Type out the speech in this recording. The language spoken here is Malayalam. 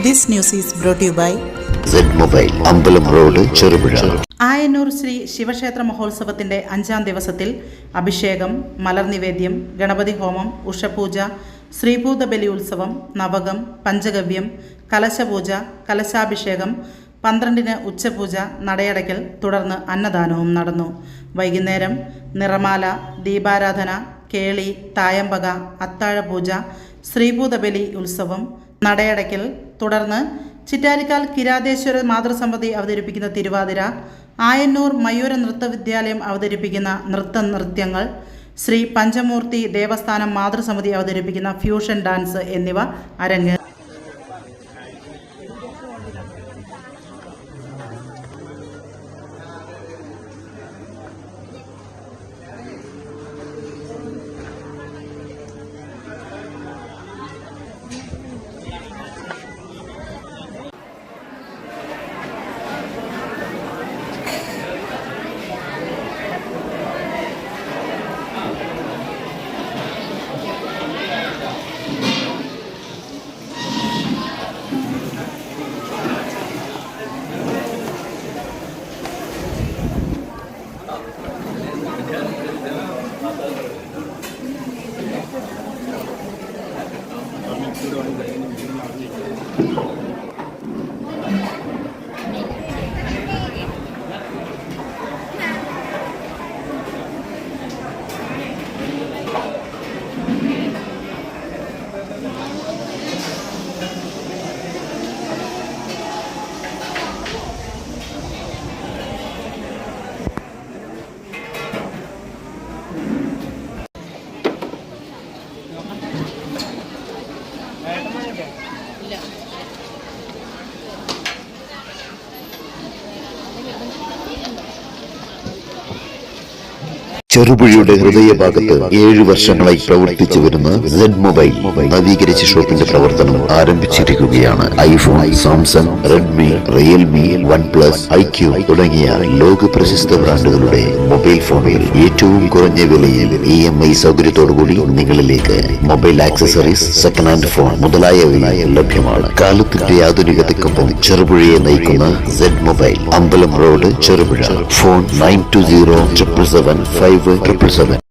This news is brought to you by Z Mobile, അമ്പലം റോഡ്, ചെറുപുഴ. ആയന്നൂർ ശ്രീ ശിവക്ഷേത്ര മഹോത്സവത്തിന്റെ 5ാം ദിവസത്തിൽ അഭിഷേകം, മലർനിവേദ്യം, ഗണപതി ഹോമം, ഉഷപൂജ, ശ്രീഭൂത ബലി ഉത്സവം, നവകം, പഞ്ചഗവ്യം, കലശപൂജ, കലശാഭിഷേകം, 12-ന് ഉച്ചപൂജ, നടയടയ്ക്കൽ, തുടർന്ന് അന്നദാനവും നടന്നു. വൈകുന്നേരം നിറമാല, ദീപാരാധന, കേളി, തായമ്പക, അത്താഴപൂജ, ശ്രീഭൂതബലി ഉത്സവം, നടയടയ്ക്കൽ, തുടർന്ന് ചിറ്റാരിക്കാൽ കിരാതേശ്വര മാതൃസമിതി അവതരിപ്പിക്കുന്ന തിരുവാതിര, ആയന്നൂർ മയൂര നൃത്തവിദ്യാലയം അവതരിപ്പിക്കുന്ന നൃത്യങ്ങൾ, ശ്രീ പഞ്ചമൂർത്തി ദേവസ്ഥാനം മാതൃസമിതി അവതരിപ്പിക്കുന്ന ഫ്യൂഷൻ ഡാൻസ് എന്നിവ അരങ്ങേറി. ചെറുപുഴയുടെ ഹൃദയഭാഗത്ത് 7 വർഷങ്ങളായി പ്രവർത്തിച്ചു വരുന്ന Z മൊബൈൽ നവീകരിച്ച ഷോപ്പിന്റെ പ്രവർത്തനം ആരംഭിച്ചിരിക്കുകയാണ്. IPhone, Samsung, Redmi, Realme, OnePlus, IQ തുടങ്ങിയ ലോക പ്രശസ്ത ബ്രാൻഡുകളുടെ മൊബൈൽ ഫോണുകൾ ഏറ്റവും കുറഞ്ഞ വിലയിൽ EMI സൗകര്യത്തോടുകൂടി നിങ്ങളിലേക്ക് mobile accessories, second hand phone മുതലായവ ലഭ്യമാണ്. കാലത്തിന്റെ ആധുനികതയ്ക്കൊപ്പം ചെറുപുഴയെ നയിക്കുന്ന Z മൊബൈൽ, അമ്പലം റോഡ്, ചെറുപുഴ. ഫോൺ 9207757777.